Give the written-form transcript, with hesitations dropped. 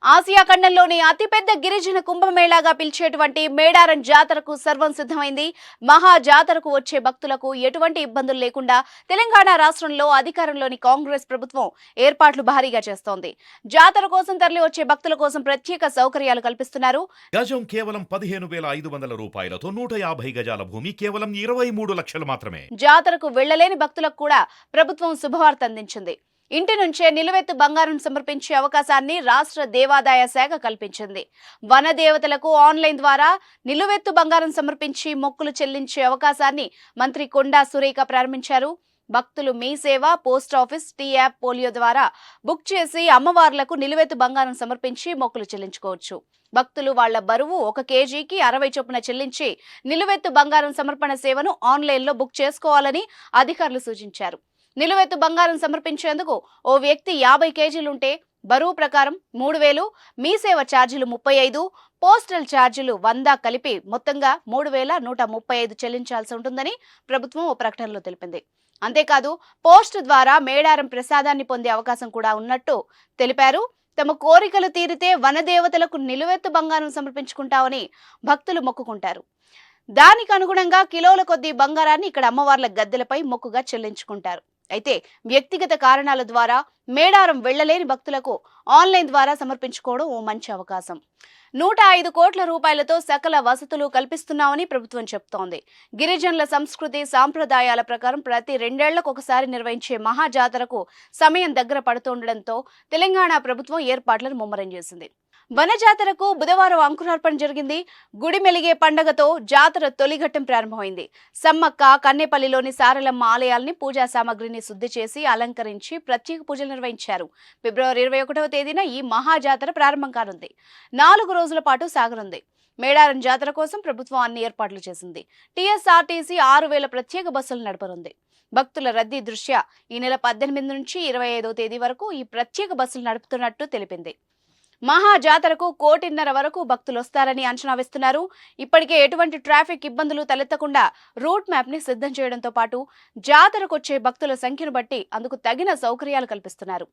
Asia ఖండంలోని అతిపెద్ద గిరిజన కుంభమేళాగా పిలిచేటువంటి మేడారం జాతరకు సర్వం సిద్ధమైంది. మహా జాతరకు వచ్చే భక్తులకు ఎటువంటి ఇబ్బందులు లేకుండా తెలంగాణ రాష్ట్రంలో అధికారంలోని కాంగ్రెస్ ప్రభుత్వం ఏర్పాట్లు భారీగా చేస్తోంది. జాతర కోసం తరలి వచ్చే భక్తుల కోసం ప్రత్యేక సౌకర్యాలు కల్పిస్తున్నారు. గజం కేవలం 15,500 రూపాయలతో 150 గజాల భూమి కేవలం 23 లక్షలు మాత్రమే. జాతరకు వెళ్లలేని భక్తులకు కూడా ప్రభుత్వం శుభవార్త అందించింది. ఇంటి నుంచే నిలువెత్తు బంగారం సమర్పించే అవకాశాన్ని రాష్ట్ర దేవాదాయ శాఖ కల్పించింది. వన దేవతలకు ఆన్లైన్ ద్వారా నిలువెత్తు బంగారం సమర్పించి మొక్కులు చెల్లించే అవకాశాన్ని మంత్రి కొండా సురేఖ ప్రారంభించారు. భక్తులు Mee Seva, post office, T app, folio ద్వారా బుక్ చేసి అమ్మవార్లకు నిలువెత్తు బంగారం సమర్పించి మొక్కులు చెల్లించుకోవచ్చు. భక్తులు వాళ్ల బరువు 1 కేజీకి 60 చొప్పున చెల్లించి నిలువెత్తు బంగారం సమర్పణ సేవను ఆన్లైన్లో బుక్ చేసుకోవాలని అధికారులు సూచించారు. నిలువెత్తు బంగారం సమర్పించేందుకు ఓ వ్యక్తి 50 కేజీలుంటే బరువు ప్రకారం 3,000, మీ సేవ ఛార్జీలు 35, పోస్టల్ ఛార్జీలు 100 కలిపి మొత్తంగా 3,135 చెల్లించాల్సి ఉంటుందని ప్రభుత్వం ఓ ప్రకటనలో తెలిపింది. అంతేకాదు పోస్ట్ ద్వారా మేడారం ప్రసాదాన్ని పొందే అవకాశం కూడా ఉన్నట్టు తెలిపారు. తమ కోరికలు తీరితే వనదేవతలకు నిలువెత్తు బంగారం సమర్పించుకుంటామని భక్తులు మొక్కుకుంటారు. దానికి అనుగుణంగా కిలోల కొద్దీ బంగారాన్ని ఇక్కడ అమ్మవార్ల గద్దెలపై మొక్కుగా చెల్లించుకుంటారు. అయితే వ్యక్తిగత కారణాల ద్వారా మేడారం వెళ్లలేని భక్తులకు ఆన్లైన్ ద్వారా సమర్పించుకోవడం ఓ మంచి అవకాశం. 105 కోట్ల రూపాయలతో సకల వసతులు కల్పిస్తున్నామని ప్రభుత్వం చెప్తోంది. గిరిజనుల సంస్కృతి సాంప్రదాయాల ప్రకారం ప్రతి 2 ఏళ్లకు ఒకసారి నిర్వహించే మహాజాతరకు సమయం దగ్గర పడుతుండటంతో తెలంగాణ ప్రభుత్వం ఏర్పాట్లను ముమ్మరం చేసింది. వన జాతరకు బుధవారం అంకురార్పణ జరిగింది. గుడి మెలిగే పండగతో జాతర తొలిఘట్టం ప్రారంభమైంది. సమ్మక్క, కన్నేపల్లిలోని సారలమ్మ ఆలయాల్ని పూజా సామగ్రిని శుద్ధి చేసి అలంకరించి ప్రత్యేక పూజలు నిర్వహించారు. ఫిబ్రవరి 21వ తేదీన ఈ మహాజాతర ప్రారంభం కానుంది. 4 రోజుల పాటు సాగనుంది. మేడారం జాతర కోసం ప్రభుత్వం అన్ని ఏర్పాట్లు చేసింది. టీఎస్ఆర్టీసీ 6,000 ప్రత్యేక బస్సులు నడపనుంది. భక్తుల రద్దీ దృష్ట్యా ఈ నెల 18 నుంచి 25వ తేదీ వరకు ఈ ప్రత్యేక బస్సులు నడుపుతున్నట్టు తెలిపింది. మహా జాతరకు 1.5 కోటి వరకు భక్తులు వస్తారని అంచనా వేస్తున్నారు. ఇప్పటికే ఎటువంటి ట్రాఫిక్ ఇబ్బందులు తలెత్తకుండా రూట్ మ్యాప్ ని సిద్ధం చేయడంతో పాటు జాతరకు వచ్చే భక్తుల సంఖ్యను బట్టి అందుకు తగిన సౌకర్యాలు కల్పిస్తున్నారు.